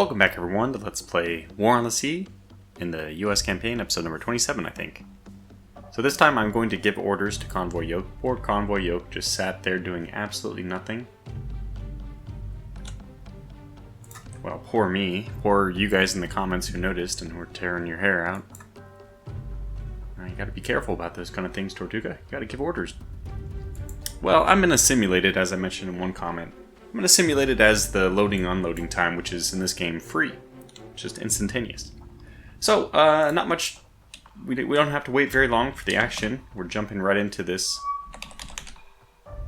Welcome back everyone to Let's Play War on the Sea in the US campaign, episode number 27 I think. So this time I'm going to give orders to Convoy Yoke. Poor Convoy Yoke just sat there doing absolutely nothing. Well, poor me. Poor you guys in the comments who noticed and were tearing your hair out. You gotta be careful about those kind of things, Tortuga. You gotta give orders. Well, I'm gonna simulate it, as I mentioned in one comment. I'm going to simulate it as the loading-unloading time, which is in this game free. Just instantaneous. So, not much. We don't have to wait very long for the action. We're jumping right into this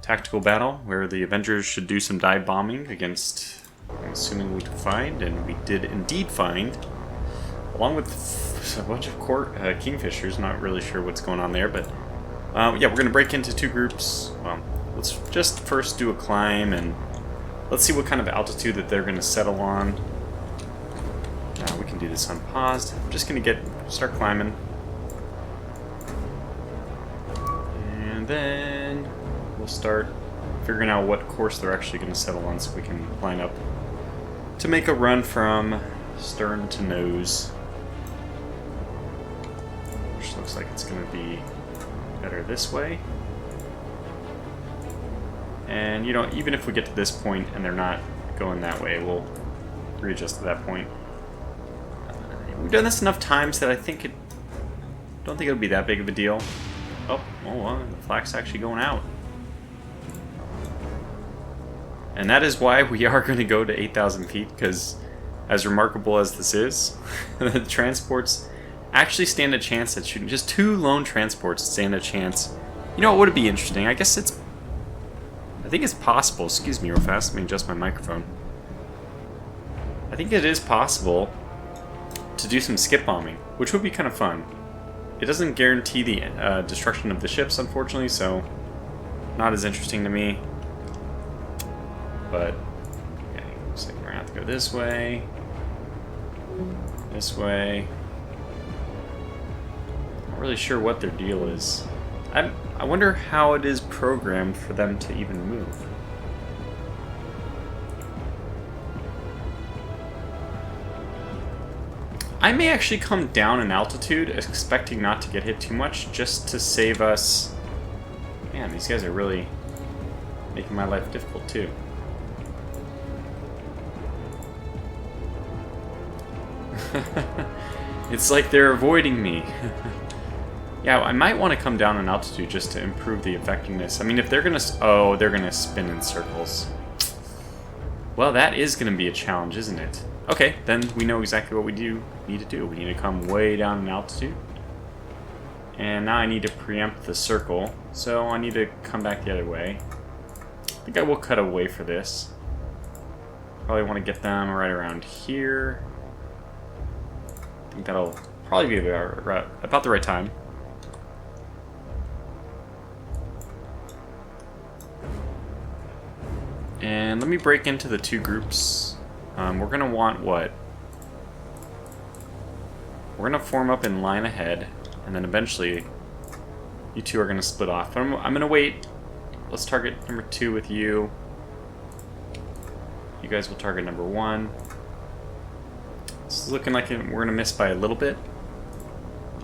tactical battle where the Avengers should do some dive bombing against, I'm assuming we find, and we did indeed find, along with a bunch of Kingfishers. Not really sure what's going on there, but yeah, we're going to break into two groups. Well, let's just first do a climb and let's see what kind of altitude that they're going to settle on. We can do this unpaused. I'm just going to start climbing. And then we'll start figuring out what course they're actually going to settle on so we can line up to make a run from stern to nose. Which looks like it's going to be better this way. And, you know, even if we get to this point and they're not going that way, we'll readjust to that point. We've done this enough times that I don't think it'll be that big of a deal. Oh, well, the flag's actually going out. And that is why we are going to go to 8,000 feet, because as remarkable as this is, the transports actually stand a chance at shooting. Just two lone transports stand a chance. You know, what would be interesting? I think it's possible, excuse me real fast, let me adjust my microphone. I think it is possible to do some skip bombing, which would be kind of fun. It doesn't guarantee the destruction of the ships, unfortunately, so not as interesting to me. But, yeah, looks like we're going to have to go this way. This way. Not really sure what their deal is. I wonder how it is programmed for them to even move. I may actually come down in altitude, expecting not to get hit too much, just to save us. Man, these guys are really making my life difficult too. It's like they're avoiding me. Yeah, I might want to come down in altitude just to improve the effectiveness. I mean, if they're gonna... Oh, they're gonna spin in circles. Well, that is gonna be a challenge, isn't it? Okay, then we know exactly what we need to do. We need to come way down in altitude. And now I need to preempt the circle. So I need to come back the other way. I think I will cut away for this. Probably want to get them right around here. I think that'll probably be about the right time. And let me break into the two groups. We're going to want what? We're going to form up in line ahead, and then eventually you two are going to split off. But I'm going to wait. Let's target number 2 with you. You guys will target number 1. It's looking like we're going to miss by a little bit.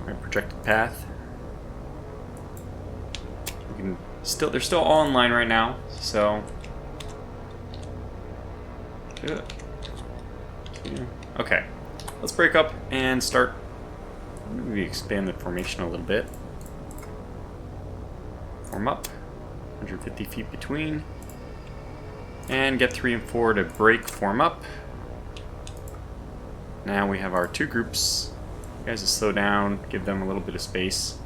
Our projected path. They're still all in line right now, so... Okay, let's break up and start. Maybe expand the formation a little bit. Form up, 150 feet between, and get 3 and 4 to break, form up. Now we have our two groups. You guys will slow down, give them a little bit of space.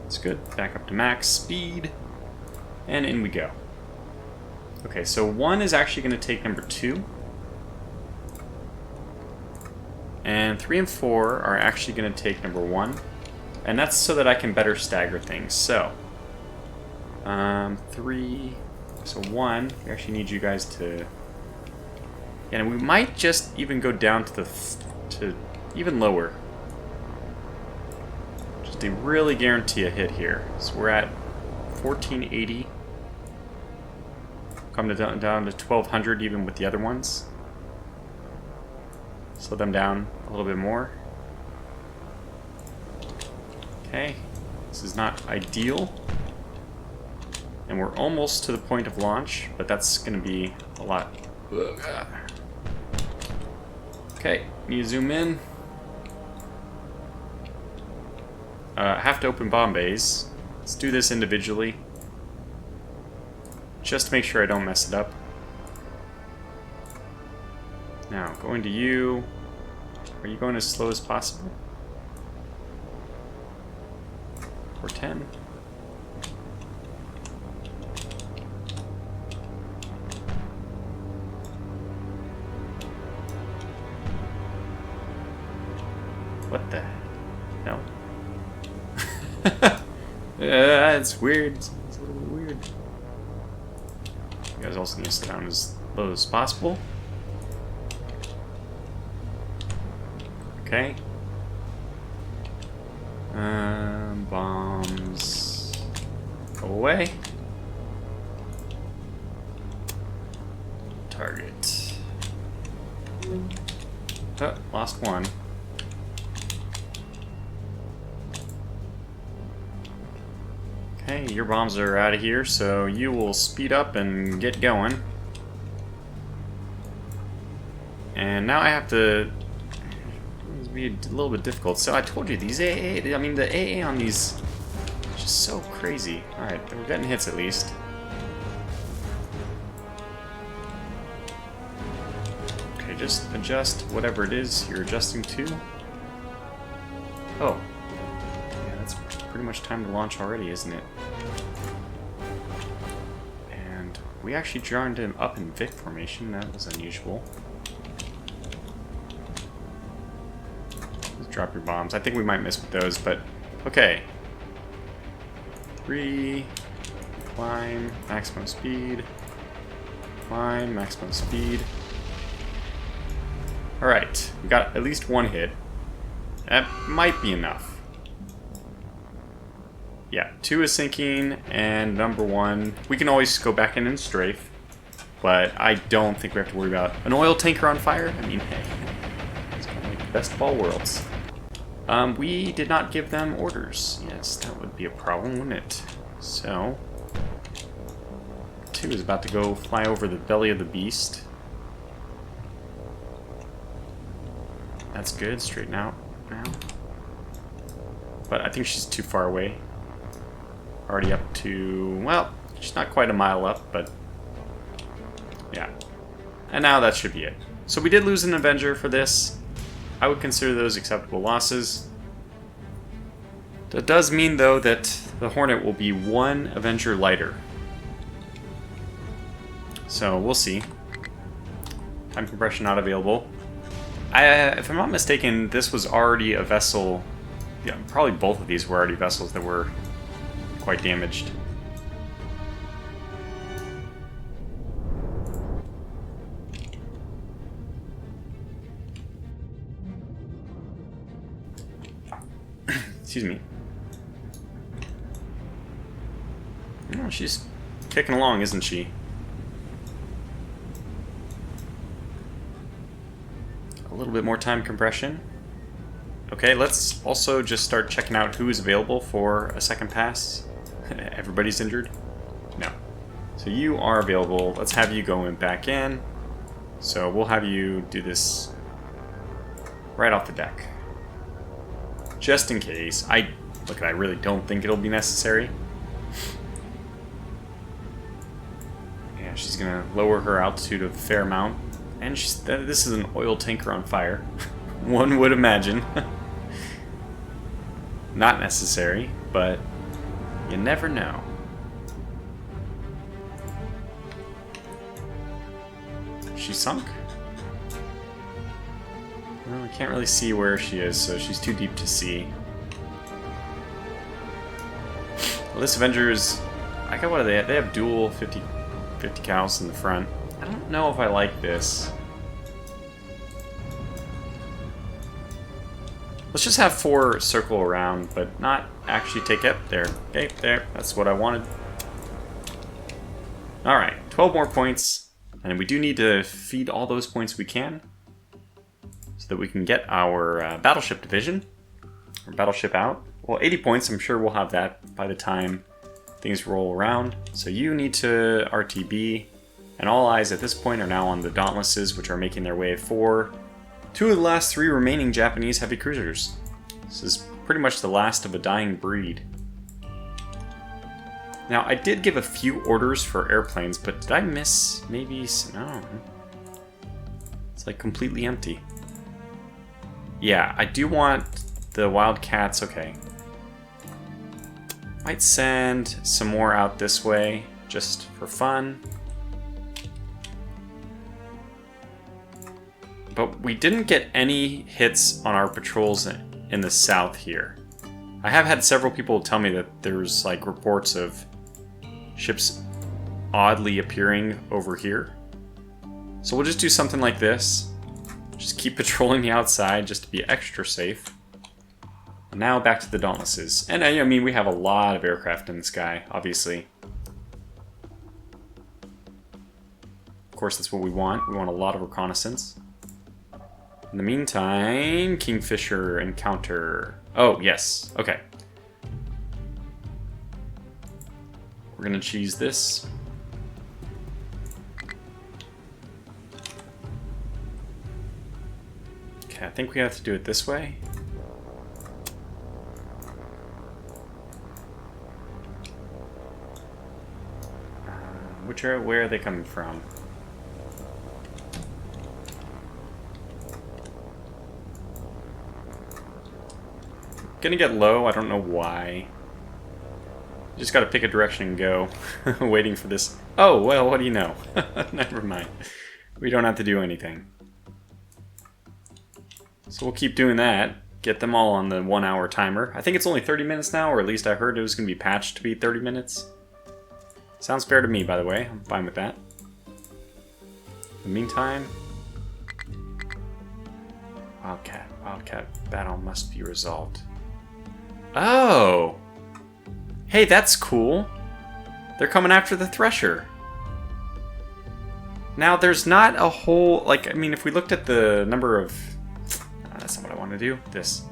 That's good. Back up to max speed. And in we go. Okay, so 1 is actually going to take number 2. And 3 and 4 are actually going to take number 1. And that's so that I can better stagger things. So, 3... So 1, we actually need you guys to... And we might just even go down to even lower. Just to really guarantee a hit here. So we're at 1480. come down to 1,200 even with the other ones. Slow them down a little bit more. Okay, this is not ideal. And we're almost to the point of launch, but that's going to be a lot. Okay, need to zoom in. Have to open bomb bays. Let's do this individually. Just to make sure I don't mess it up. Now, going to you. Are you going as slow as possible? Or 10? What the hell? It's weird. It's a little weird. You guys also need to sit down as low as possible. Okay. Bombs. Go away. Target. Oh, lost one. Okay, your bombs are out of here, so you will speed up and get going. And now I have to... It's be a little bit difficult. So I told you, these AA... I mean, the AA on these... is just so crazy. Alright, we're getting hits at least. Okay, just adjust whatever it is you're adjusting to. Oh. Yeah, that's pretty much time to launch already, isn't it? And we actually joined him up in Vic formation. That was unusual. Let's drop your bombs. I think we might miss with those, but okay. 3, climb, maximum speed, climb, maximum speed. Alright, we got at least one hit. That might be enough. Yeah, 2 is sinking, and number 1, we can always go back in and strafe, but I don't think we have to worry about an oil tanker on fire. I mean, hey, it's kind of like the best of all worlds. We did not give them orders. Yes, that would be a problem, wouldn't it? So, 2 is about to go fly over the belly of the beast. That's good, straighten out now. But I think she's too far away. Already up to, well, she's not quite a mile up, but yeah. And now that should be it. So we did lose an Avenger for this. I would consider those acceptable losses. That does mean, though, that the Hornet will be 1 Avenger lighter. So we'll see. Time compression not available. If I'm not mistaken, this was already a vessel. Yeah, probably both of these were already vessels that were quite damaged. Excuse me. Oh, she's kicking along, isn't she? A little bit more time compression. Okay, let's also just start checking out who is available for a second pass. Everybody's injured? No. So you are available. Let's have you go back in. So we'll have you do this right off the deck. Just in case. I really don't think it'll be necessary. Yeah, she's gonna lower her altitude a fair amount. And this is an oil tanker on fire. One would imagine. Not necessary, but you never know. She sunk? Well, I can't really see where she is, so she's too deep to see. Well, this Avenger is... what do they have? They have dual 50 cals in the front. I don't know if I like this. Let's just have 4 circle around, but not actually take it there. Okay, there. That's what I wanted. Alright, 12 more points. And we do need to feed all those points we can, so that we can get our battleship division, or battleship out. Well, 80 points, I'm sure we'll have that by the time things roll around. So you need to RTB, and all eyes at this point are now on the Dauntlesses, which are making their way for 2 of the last 3 remaining Japanese heavy cruisers. This is pretty much the last of a dying breed. Now, I did give a few orders for airplanes, but did I miss maybe... No. It's like completely empty. Yeah, I do want the Wildcats. Okay. Might send some more out this way, just for fun. But we didn't get any hits on our patrols in the south here. I have had several people tell me that there's like reports of ships oddly appearing over here. So we'll just do something like this. Just keep patrolling the outside just to be extra safe. And now back to the Dauntlesses. And I mean, we have a lot of aircraft in the sky, obviously. Of course, that's what we want. We want a lot of reconnaissance. In the meantime, Kingfisher encounter. Oh, yes. Okay. We're gonna cheese this. Okay, I think we have to do it this way. Where are they coming from? Gonna get low, I don't know why. Just gotta pick a direction and go. Waiting for this. Oh, well, what do you know? Never mind. We don't have to do anything. So we'll keep doing that. Get them all on the 1 hour timer. I think it's only 30 minutes now, or at least I heard it was gonna be patched to be 30 minutes. Sounds fair to me, by the way. I'm fine with that. In the meantime... Wildcat battle must be resolved. Oh! Hey, that's cool. They're coming after the Thresher. Now, there's not a whole... Like, I mean, if we looked at the number of... that's not what I want to do. This.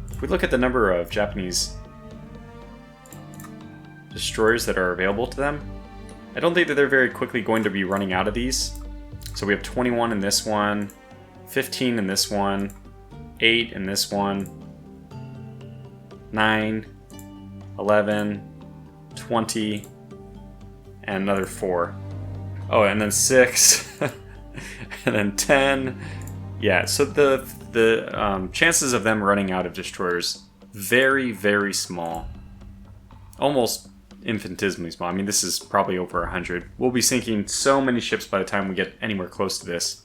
If we look at the number of Japanese destroyers that are available to them, I don't think that they're very quickly going to be running out of these. So we have 21 in this one, 15 in this one, 8 in this one, 9, 11, 20, and another 4. Oh, and then 6, and then 10. Yeah, so the chances of them running out of destroyers, very, very small. Almost infinitesimally small. I mean, this is probably over 100. We'll be sinking so many ships by the time we get anywhere close to this.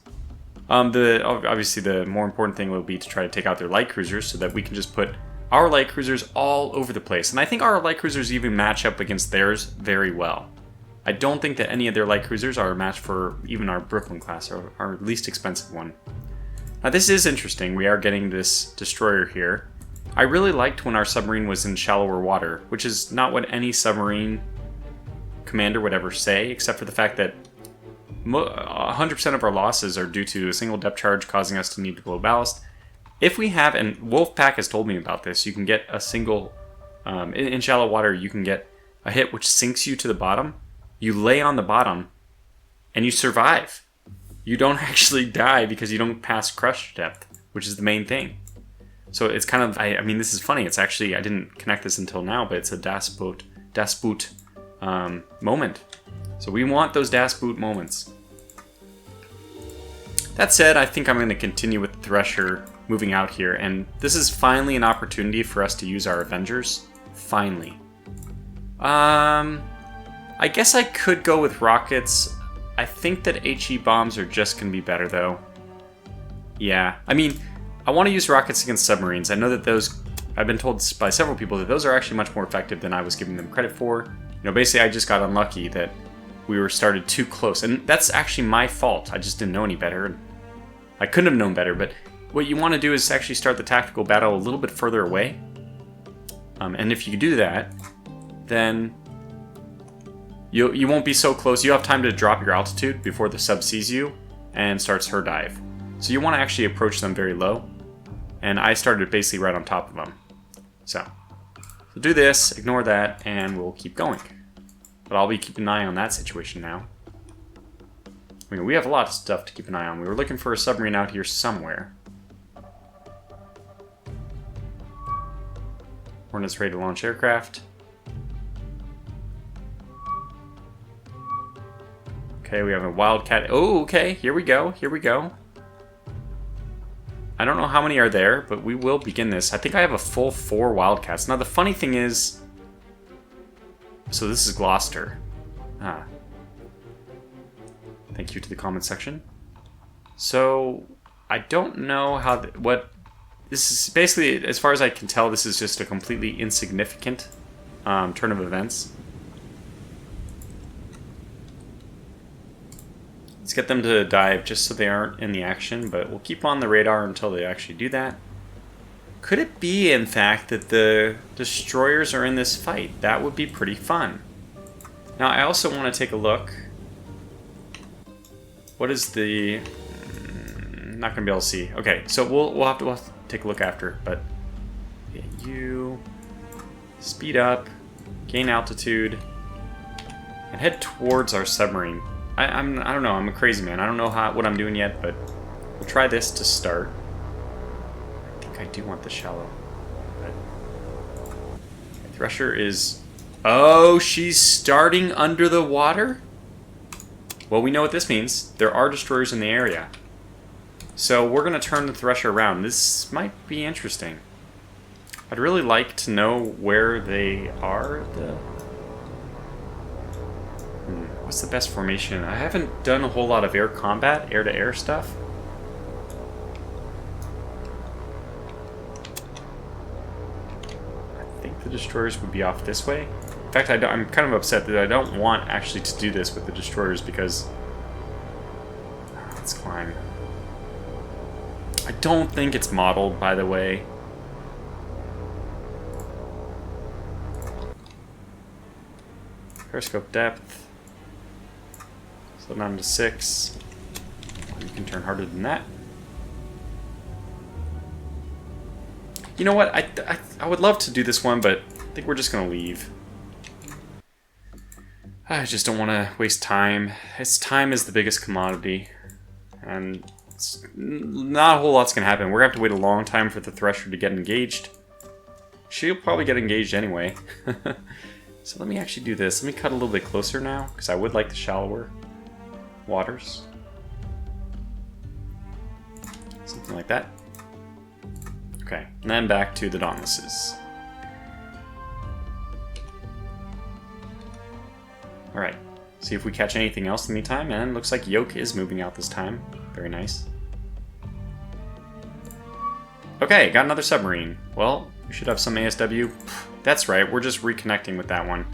Obviously, the more important thing will be to try to take out their light cruisers so that we can just put our light cruisers all over the place. And I think our light cruisers even match up against theirs very well. I don't think that any of their light cruisers are a match for even our Brooklyn class, or our least expensive one. Now, this is interesting. We are getting this destroyer here. I really liked when our submarine was in shallower water, which is not what any submarine commander would ever say, except for the fact that 100% of our losses are due to a single depth charge causing us to need to blow ballast. If we have, and Wolfpack has told me about this, you can get a single, in shallow water, you can get a hit which sinks you to the bottom. You lay on the bottom, and you survive. You don't actually die because you don't pass crush depth, which is the main thing. So it's kind of, I mean, this is funny. It's actually, I didn't connect this until now, but it's a Das Boot moment. So we want those Das Boot moments. That said, I think I'm going to continue with Thresher moving out here, and this is finally an opportunity for us to use our Avengers. Finally. I guess I could go with rockets. I think that HE bombs are just going to be better, though. Yeah, I mean, I want to use rockets against submarines. I know that those, I've been told by several people that those are actually much more effective than I was giving them credit for. You know, basically I just got unlucky that we were started too close, and that's actually my fault. I just didn't know any better. I couldn't have known better, but what you want to do is actually start the tactical battle a little bit further away. And if you do that, then You won't be so close. You have time to drop your altitude before the sub sees you and starts her dive. So you want to actually approach them very low. And I started basically right on top of them. So do this, ignore that, and we'll keep going. But I'll be keeping an eye on that situation now. I mean, we have a lot of stuff to keep an eye on. We were looking for a submarine out here somewhere. Hornets ready to launch aircraft. Okay, we have a Wildcat. Oh, okay, here we go, here we go. I don't know how many are there, but we will begin this. I think I have a full 4 Wildcats. Now, the funny thing is... So this is Gloucester. Ah. Thank you to the comment section. So, I don't know how... what... This is basically, as far as I can tell, this is just a completely insignificant turn of events. Let's get them to dive just so they aren't in the action, but we'll keep on the radar until they actually do that. Could it be, in fact, that the destroyers are in this fight? That would be pretty fun. Now, I also want to take a look. What is the... not going to be able to see. Okay, so we'll have to take a look after, but... you... speed up, gain altitude, and head towards our submarine. I don't know, I'm a crazy man. I don't know what I'm doing yet, but we'll try this to start. I think I do want the shallow. But... Thresher is... Oh, she's starting under the water? Well, we know what this means. There are destroyers in the area. So we're going to turn the Thresher around. This might be interesting. I'd really like to know where they are. What's the best formation? I haven't done a whole lot of air combat, air-to-air stuff. I think the destroyers would be off this way. In fact, I'm kind of upset that I don't want actually to do this with the destroyers because... Let's climb. I don't think it's modeled, by the way. Periscope depth. Slow down to 6. You can turn harder than that. You know what? I would love to do this one, but I think we're just going to leave. I just don't want to waste time. Time is the biggest commodity. And not a whole lot's going to happen. We're going to have to wait a long time for the Thresher to get engaged. She'll probably get engaged anyway. So let me actually do this. Let me cut a little bit closer now, because I would like the shallower waters. Something like that. Okay, and then back to the Dauntlesses. Alright, see if we catch anything else in the meantime, and looks like Yoke is moving out this time. Very nice. Okay, got another submarine. Well, we should have some ASW. That's right, we're just reconnecting with that one.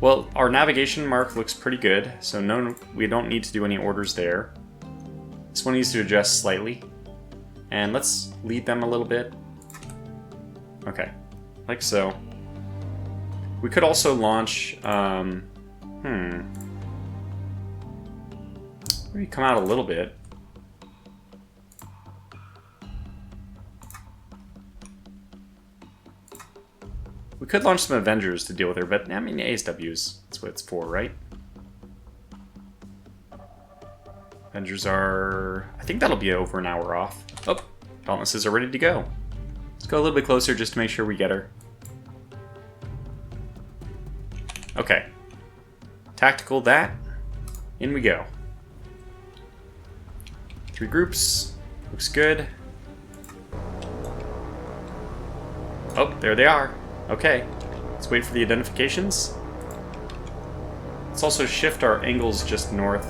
Well, our navigation mark looks pretty good, so no, we don't need to do any orders there. This one needs to adjust slightly. And let's lead them a little bit. Okay, like so. We could also launch, maybe come out a little bit. We could launch some Avengers to deal with her, but I mean ASWs, that's what it's for, right? Avengers are... I think that'll be over an hour off. Oh, Dauntlesses are ready to go. Let's go a little bit closer just to make sure we get her. Okay. Tactical that. In we go. 3 groups. Looks good. Oh, there they are. Okay. Let's wait for the identifications. Let's also shift our angles just north.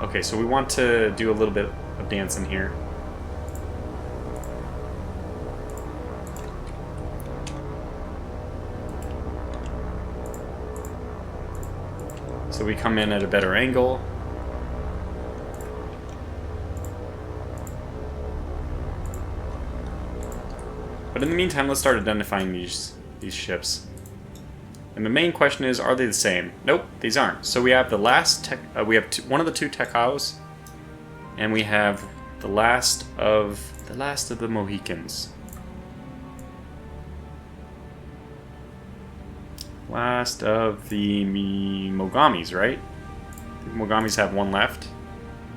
Okay, so we want to do a little bit of dancing here. So we come in at a better angle. But in the meantime, let's start identifying these ships. And the main question is, are they the same? Nope, these aren't. So we have the last tech, we have one of the two Tecaos, and we have the last of the Mohicans. Last of the Mogamis, right? I think Mogamis have one left.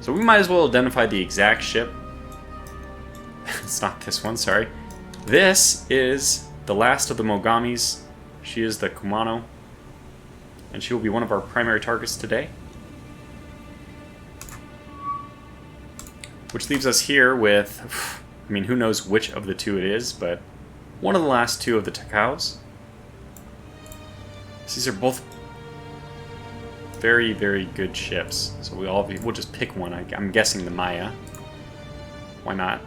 So we might as well identify the exact ship. It's not this one, sorry. This is the last of the Mogamis. She is the Kumano. And she will be one of our primary targets today. Which leaves us here with, I mean, who knows which of the two it is, but one of the last two of the Tecaos. These are both very, very good ships. So we'll just pick one. I'm guessing the Maya. Why not?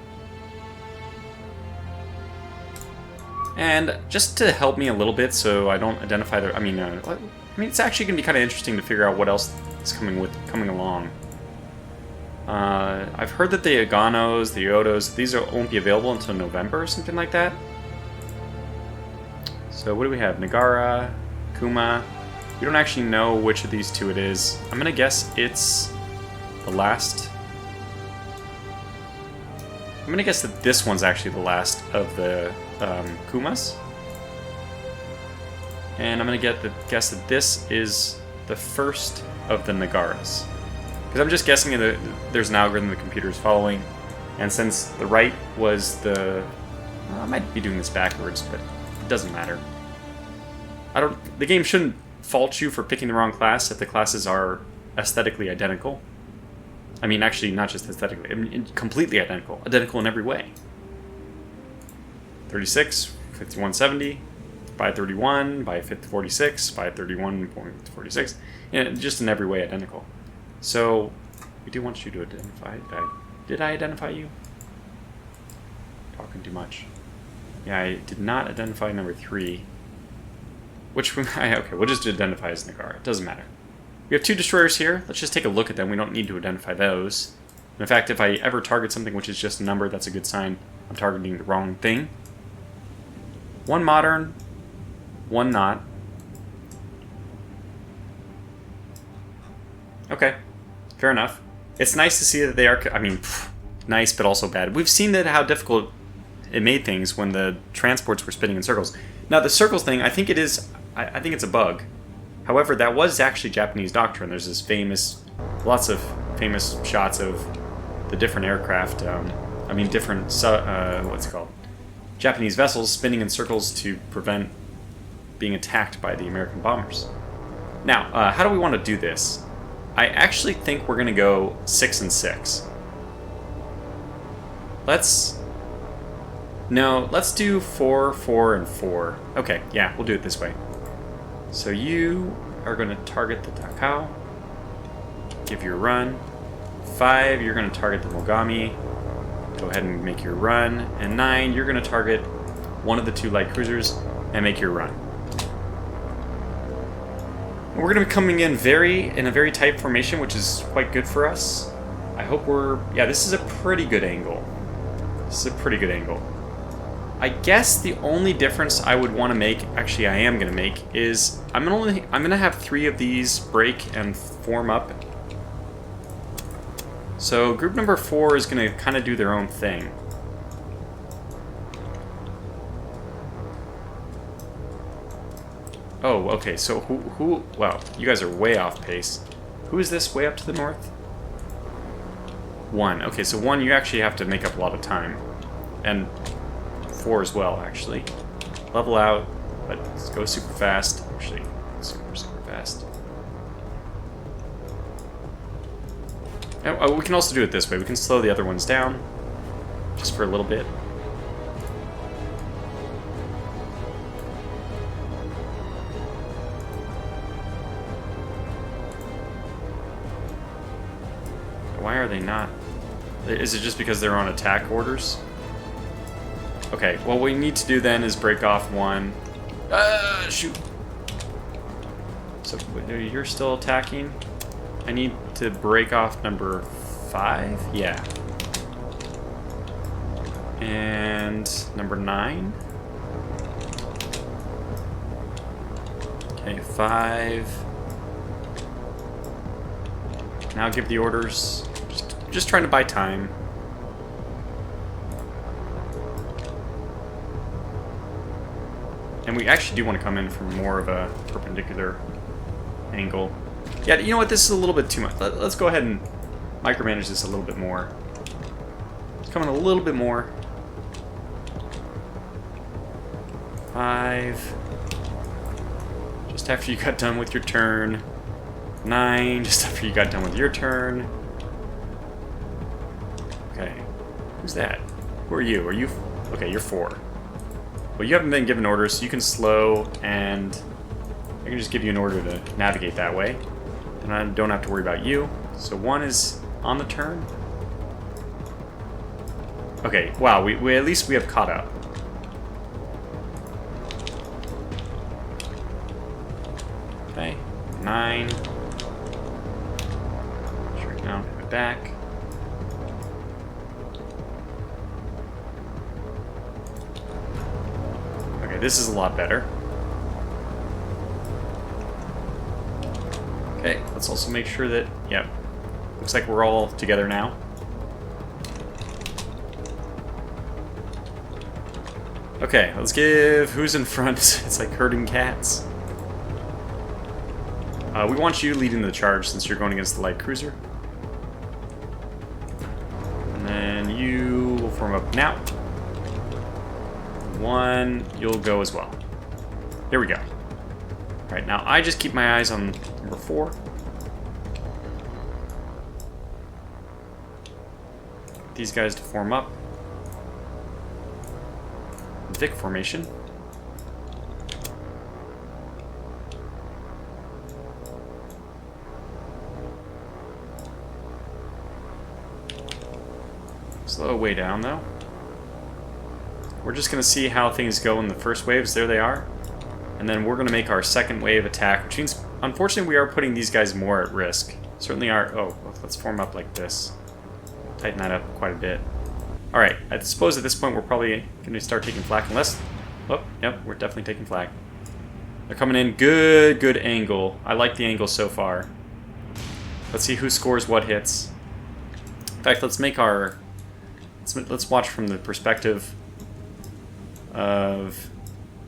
And just to help me a little bit, so I don't identify the. I mean, it's actually going to be kind of interesting to figure out what else is coming along. I've heard that the Aganos, the Iotos, these won't be available until November or something like that. So what do we have? Nagara, Kuma. We don't actually know which of these two it is. I'm gonna guess it's the last. I'm gonna guess that this one's actually the last of the Kumas. And I'm gonna guess that this is the first of the Nagaras. Because I'm just guessing that there's an algorithm the computer is following. And since the right was the... Well, I might be doing this backwards, but it doesn't matter. The game shouldn't fault you for picking the wrong class if the classes are aesthetically identical. I mean, actually, not just aesthetically, I mean, completely identical. Identical in every way. 36, 5170, 531, by 46, 531.46. Just in every way identical. So, we do want you to identify. Did I identify you? Talking too much. Yeah, I did not identify number 3. Which, okay, we'll just identify as Nagara. It doesn't matter. We have 2 destroyers here. Let's just take a look at them. We don't need to identify those. In fact, if I ever target something which is just a number, that's a good sign I'm targeting the wrong thing. 1 modern, 1 not. Okay, fair enough. It's nice to see that they are, I mean, nice but also bad. We've seen that how difficult it made things when the transports were spinning in circles. Now the circles thing, I think it is, I think it's a bug. However, that was actually Japanese doctrine. There's this lots of famous shots of the different aircraft, I mean different, what's it called? Japanese vessels spinning in circles to prevent being attacked by the American bombers. Now, how do we want to do this? I actually think we're going to go 6 and 6. Let's do 4, 4, and 4. Okay, yeah, we'll do it this way. So you are going to target the Takao. Give your run. 5, you're going to target the Mogami. Go ahead and make your run. And 9, you're going to target one of the 2 light cruisers and make your run. And we're going to be coming in in a very tight formation, which is quite good for us. I hope yeah, this is a pretty good angle. This is a pretty good angle. I guess the only difference I would want to make, actually I am going to make, is I'm going to have 3 of these break and form up. So group number 4 is going to kind of do their own thing. Oh, okay, so who, wow, you guys are way off pace. Who is this way up to the north? 1, okay, so 1, you actually have to make up a lot of time. And 4 as well, actually. Level out, but go super fast. Actually, super fast. Oh, we can also do it this way. We can slow the other ones down, just for a little bit. Why are they not? Is it just because they're on attack orders? Okay, well, what we need to do then is break off 1. Shoot! So, you're still attacking? I need to break off number 5? Yeah. And number 9? Okay, 5. Now give the orders. Just trying to buy time. And we actually do want to come in from more of a perpendicular angle. Yeah, you know what? This is a little bit too much. Let's go ahead and micromanage this a little bit more. Let's come in a little bit more. 5. Just after you got done with your turn. 9. Just after you got done with your turn. Okay. Who's that? Who are you? Are you... Okay, you're 4. Well, you haven't been given orders, so you can slow, and I can just give you an order to navigate that way. And I don't have to worry about you. So 1 is on the turn. Okay, wow, we at least we have caught up. Okay, 9. Shrink down, pivot back. Okay, this is a lot better. Okay, let's also make sure that, yep, looks like we're all together now. Okay, let's give who's in front. It's like herding cats. We want you leading the charge since you're going against the light cruiser. And then you will form up now. 1, you'll go as well. Here we go. Alright, now I just keep my eyes on number 4. These guys to form up. Vic formation. Slow way down though. We're just going to see how things go in the first waves. There they are. And then we're going to make our second wave attack, which means, unfortunately, we are putting these guys more at risk. Certainly are... Oh, let's form up like this. Tighten that up quite a bit. Alright, I suppose at this point we're probably going to start taking flak, unless... Oh, yep, we're definitely taking flak. They're coming in. Good angle. I like the angle so far. Let's see who scores what hits. In fact, let's make our... Let's watch from the perspective of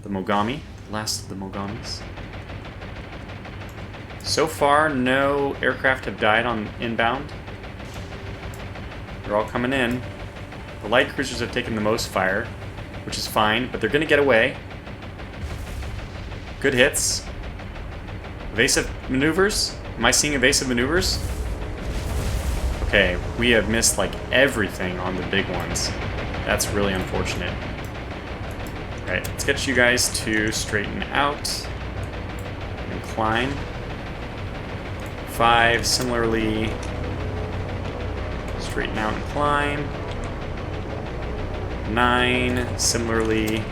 the Mogami, last of the Mogamis. So far, no aircraft have died on inbound. They're all coming in. The light cruisers have taken the most fire, which is fine, but they're going to get away. Good hits. Evasive maneuvers? Am I seeing evasive maneuvers? Okay, we have missed like everything on the big ones. That's really unfortunate. Alright, let's get you guys to straighten out and climb. 5, similarly, straighten out and climb. 9, similarly,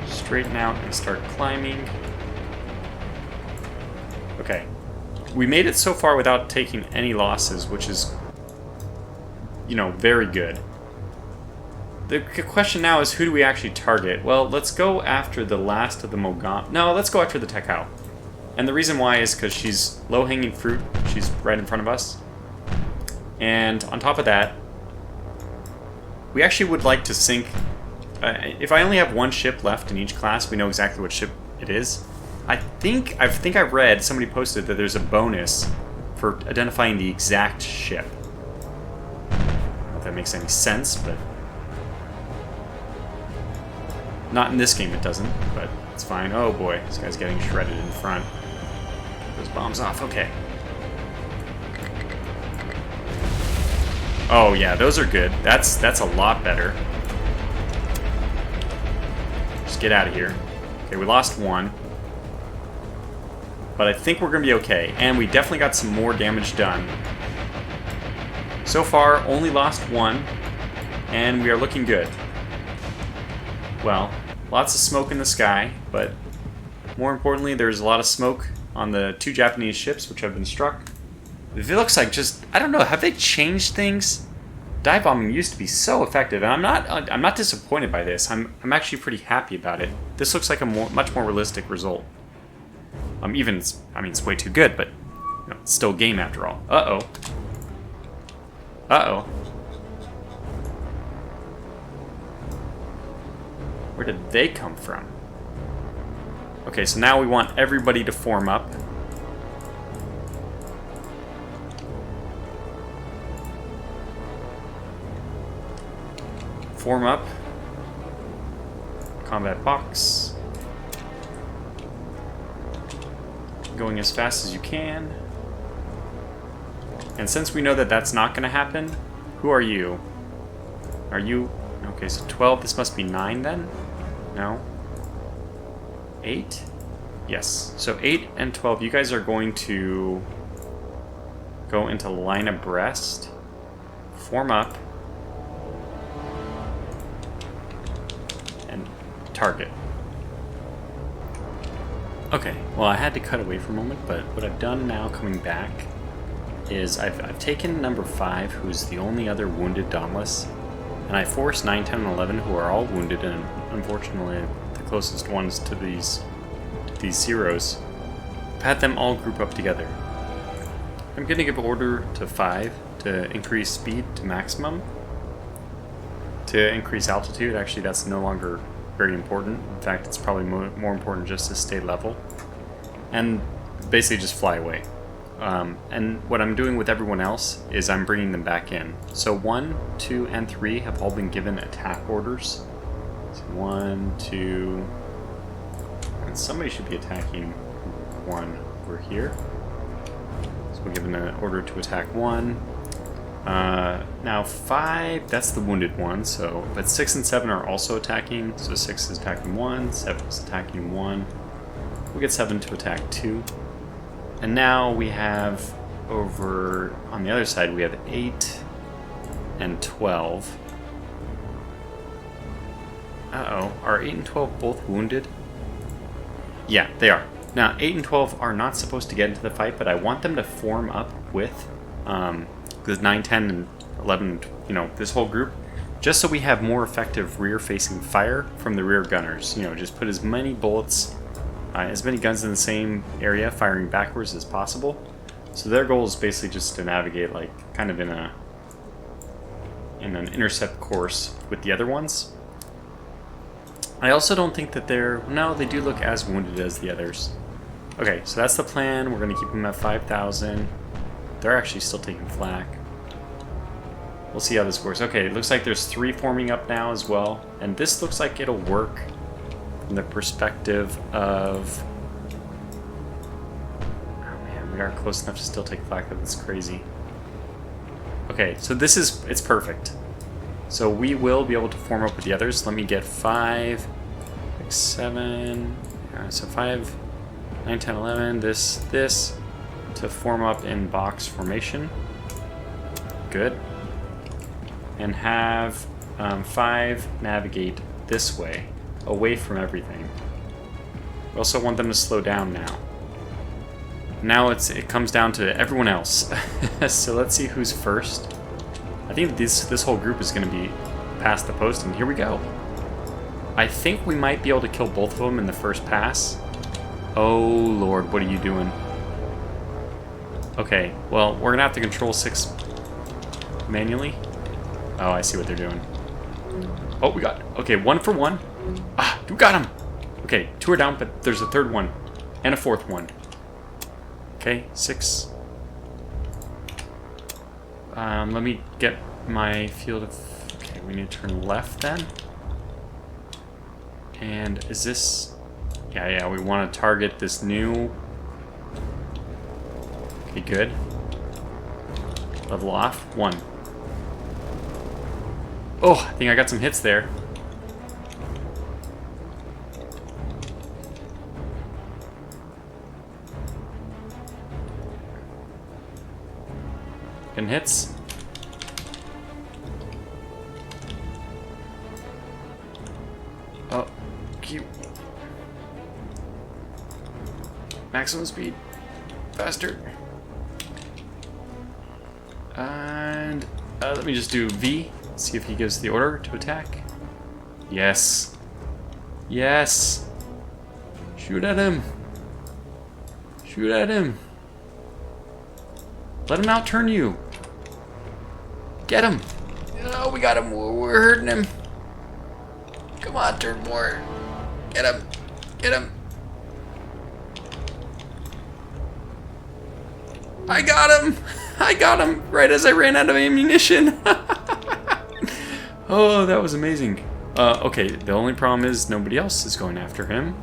straighten out and start climbing. Okay, we made it so far without taking any losses, which is, you know, very good. The question now is, who do we actually target? Well, let's go after the last of the Mogami. No, let's go after the Tekao. And the reason why is because she's low-hanging fruit. She's right in front of us. And on top of that, we actually would like to sink... if I only have one ship left in each class, we know exactly what ship it is. I think I've read, somebody posted that there's a bonus for identifying the exact ship. I don't know if that makes any sense, but... Not in this game it doesn't, but it's fine. Oh boy, this guy's getting shredded in front. Those bombs off, okay. Oh yeah, those are good. That's a lot better. Just get out of here. Okay, we lost 1. But I think we're going to be okay. And we definitely got some more damage done. So far, only lost 1. And we are looking good. Well, lots of smoke in the sky, but more importantly, there's a lot of smoke on the 2 Japanese ships which have been struck. It looks like just, I don't know, have they changed things? Dive bombing used to be so effective, and I'm not disappointed by this. I'm actually pretty happy about it. This looks like a much more realistic result. I mean, it's way too good, but you know, it's still a game after all. Uh-oh. Uh-oh. Where did they come from? Okay, so now we want everybody to form up. Form up. Combat box. Going as fast as you can. And since we know that that's not going to happen, who are you? Are you... Okay, so 12, this must be 9 then? No? 8? Yes. So 8 and 12, you guys are going to go into line abreast. Form up. And target. Okay, well I had to cut away for a moment, but what I've done now coming back is I've taken number 5, who's the only other wounded Dauntless, and I forced 9, 10, and 11, who are all wounded, and unfortunately the closest ones to these zeros. I've had them all group up together. I'm going to give order to 5 to increase speed to maximum. To increase altitude, actually that's no longer very important. In fact, it's probably more important just to stay level. And basically just fly away. And what I'm doing with everyone else is I'm bringing them back in. So 1, 2, and 3 have all been given attack orders. So 1, 2, and somebody should be attacking 1 over here. So we're given an order to attack 1. Now 5, that's the wounded one, so, but 6 and 7 are also attacking, so 6 is attacking 1, 7 is attacking 1. We get 7 to attack 2. And now we have over on the other side, we have 8 and 12. Uh-oh, are 8 and 12 both wounded? Yeah, they are. Now, 8 and 12 are not supposed to get into the fight, but I want them to form up with the 9, 10, and 11, you know, this whole group, just so we have more effective rear-facing fire from the rear gunners. You know, just put as many bullets, as many guns in the same area, firing backwards as possible. So their goal is basically just to navigate, like, kind of in an intercept course with the other ones. I also don't think that no, they do look as wounded as the others. Okay, so that's the plan. We're going to keep them at 5,000. They're actually still taking flak. We'll see how this works. Okay, it looks like there's 3 forming up now as well. And this looks like it'll work from the perspective of... Oh man, we are close enough to still take flak. That's crazy. Okay, so it's perfect. So we will be able to form up with the others. Let me get 5, 6, 7... so 5, 9, 10, 11, this, to form up in box formation. Good. And have 5 navigate this way, away from everything. We also want them to slow down now. Now it comes down to everyone else. So let's see who's first. I think this whole group is going to be past the post, and here we go. I think we might be able to kill both of them in the first pass. Oh lord, what are you doing? Okay, well, we're going to have to control 6 manually. Oh, I see what they're doing. Oh, we got... Okay, 1 for 1. Ah, we got him! Okay, 2 are down, but there's a 3rd one. And a 4th one. Okay, 6. Let me get my field of... Okay, we need to turn left then. And is this... Yeah, we want to target this new... Okay, good. Level off. 1. Oh, I think I got some hits there. Getting hits. Oh, cute. Maximum speed. Faster. And... Let me just do V. See if he gives the order to attack. Yes. Yes. Shoot at him. Shoot at him. Let him outturn you. Get him. Oh, we got him. We're hurting him. Come on, turn more. Get him. Get him. I got him. I got him right as I ran out of ammunition. Oh, that was amazing. Okay, the only problem is nobody else is going after him.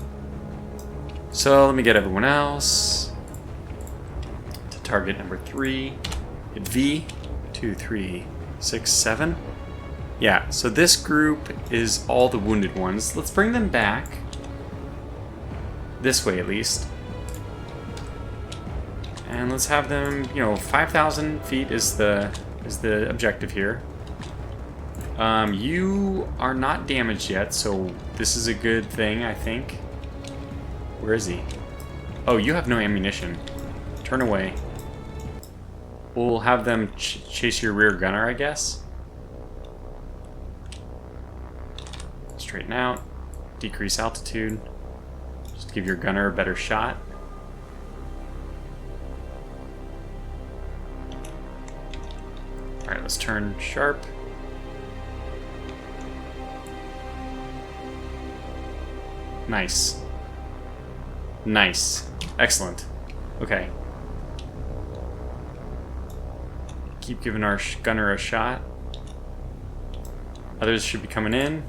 So let me get everyone else to target number 3. Hit V. 2, 3, 6, 7. Yeah, so this group is all the wounded ones. Let's bring them back. This way, at least. And let's have them, you know, 5,000 feet is the objective here. You are not damaged yet, so this is a good thing, I think. Where is he? Oh, you have no ammunition. Turn away. We'll have them chase your rear gunner, I guess. Straighten out. Decrease altitude. Just give your gunner a better shot. Alright, let's turn sharp. Nice. Nice. Excellent. Okay. Keep giving our gunner a shot. Others should be coming in.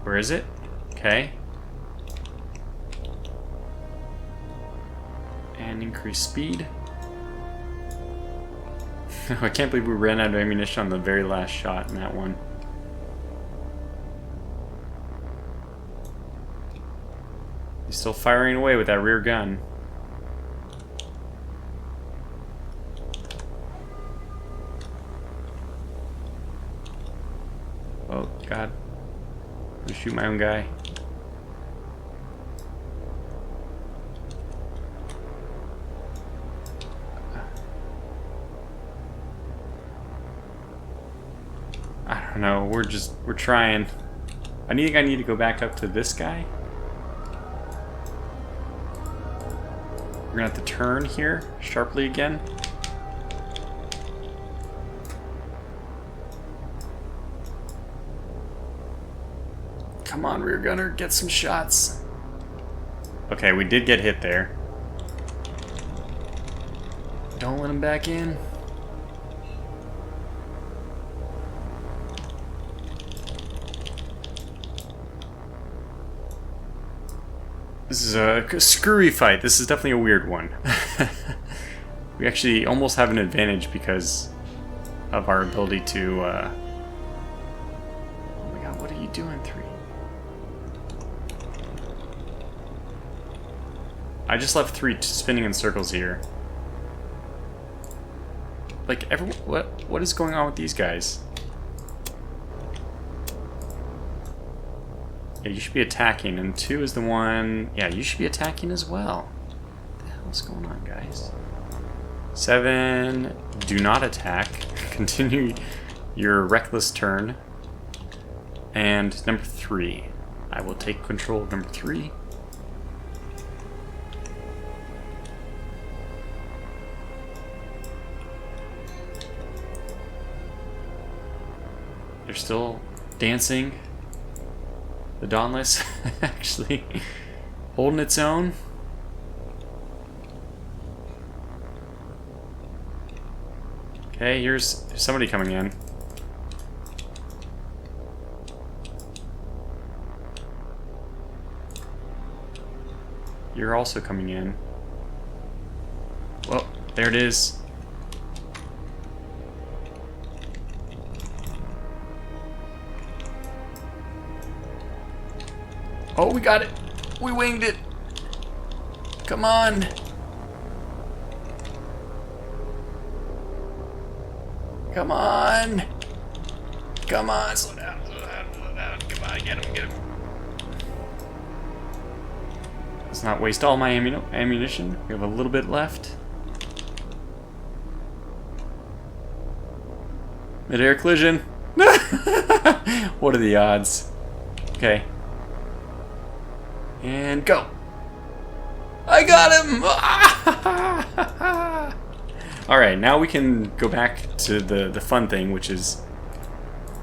Where is it? Okay. And increase speed. I can't believe we ran out of ammunition on the very last shot in that one. He's still firing away with that rear gun. Oh, God. I'm gonna shoot my own guy. I don't know, we're trying. I think I need to go back up to this guy. We're gonna have to turn here sharply again. Come on, rear gunner, get some shots. Okay, we did get hit there. Don't let him back in. This is a screwy fight. This is definitely a weird one. We actually almost have an advantage because of our ability to... Oh my god, what are you doing, 3? I just left 3 spinning in circles here. Like, what is going on with these guys? Yeah, you should be attacking, and 2 is the one... Yeah, you should be attacking as well. What the hell is going on, guys? 7, do not attack. Continue your reckless turn. And number 3. I will take control of number 3. They're still dancing. The Dauntless actually holding its own. Okay, here's somebody coming in. You're also coming in. Well, there it is. Oh, we got it. We winged it. Come on. Come on. Come on. Slow down, slow down, slow down. Come on, get him, get him. Let's not waste all my ammunition. We have a little bit left. Mid-air collision. What are the odds? Okay. And go. I got him! Alright, now we can go back to the fun thing, which is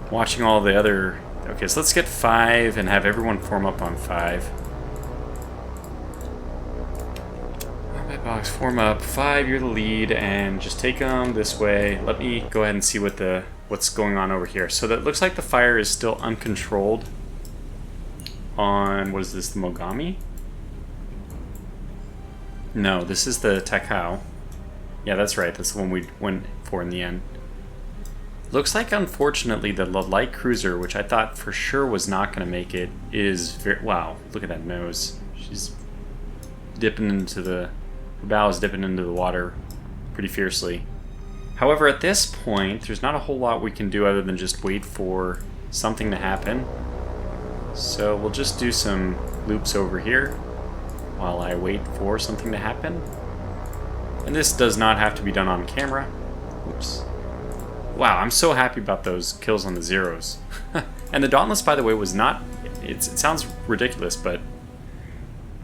watching all the other... Okay, so let's get 5 and have everyone form up on 5. Combat box, form up. 5, you're the lead, and just take them this way. Let me go ahead and see what's going on over here. So that looks like the fire is still uncontrolled on... What is this, the Mogami? No, this is the Takao. Yeah, that's right. That's the one we went for in the end. Looks like, unfortunately, the light cruiser, which I thought for sure was not going to make it, is very... Wow, look at that nose. She's dipping into the... Her bow is dipping into the water pretty fiercely. However, at this point, there's not a whole lot we can do other than just wait for something to happen. So we'll just do some loops over here while I wait for something to happen. And this does not have to be done on camera. Oops. Wow, I'm so happy about those kills on the zeros. And the Dauntless, by the way, was not... It sounds ridiculous, but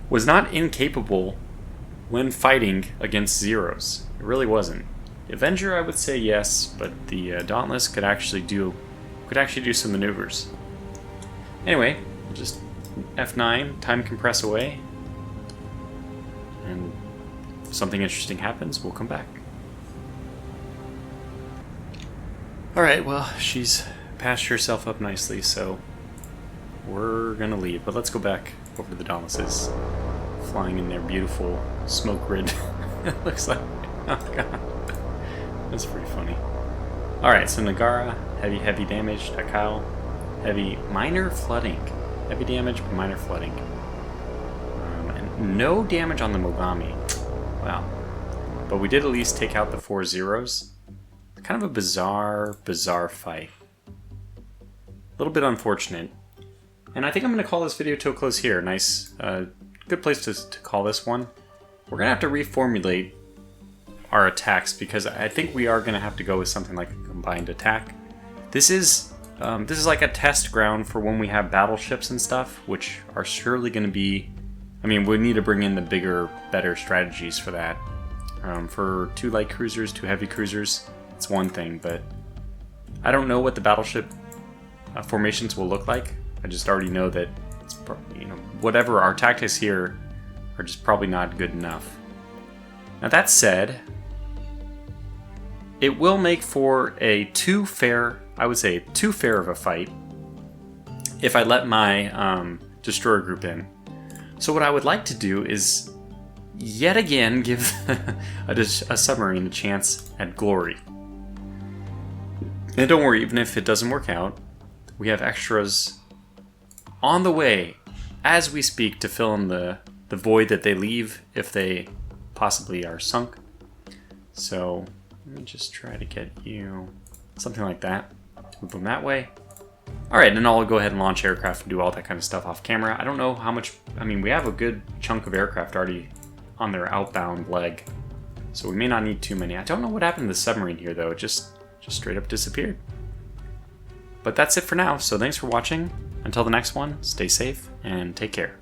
was not incapable when fighting against zeros. It really wasn't. The Avenger, I would say yes, but the Dauntless could actually do some maneuvers. Anyway, just F9, time compress away, and if something interesting happens, we'll come back. Alright, well, she's patched herself up nicely, so we're gonna leave. But let's go back over to the Dauntlesses, flying in their beautiful smoke grid. It looks like... Oh, God. That's pretty funny. Alright, so Nagara, heavy damage. Takao, heavy, minor flooding. Heavy damage, but minor flooding. And no damage on the Mogami. Wow. But we did at least take out the 4 zeros. Kind of a bizarre fight. A little bit unfortunate. And I think I'm going to call this video to a close here. Nice, good place to call this one. We're going to have to reformulate our attacks because I think we are going to have to go with something like a combined attack. This is like a test ground for when we have battleships and stuff, which are surely going to be... I mean, we need to bring in the bigger, better strategies for that. For 2 light cruisers, 2 heavy cruisers, it's one thing, but I don't know what the battleship formations will look like. I just already know that it's, whatever our tactics here are just probably not good enough. Now that said, it will make for a too fair of a fight if I let my destroyer group in. So what I would like to do is yet again give a submarine a chance at glory. And don't worry, even if it doesn't work out, we have extras on the way as we speak to fill in the void that they leave if they possibly are sunk. So let me just try to get you something like that. Move them that way. Alright, and then I'll go ahead and launch aircraft and do all that kind of stuff off camera. I don't know how much... I mean, we have a good chunk of aircraft already on their outbound leg, so we may not need too many. I don't know what happened to the submarine here, though. It just straight up disappeared. But that's it for now, so thanks for watching. Until the next one, stay safe and take care.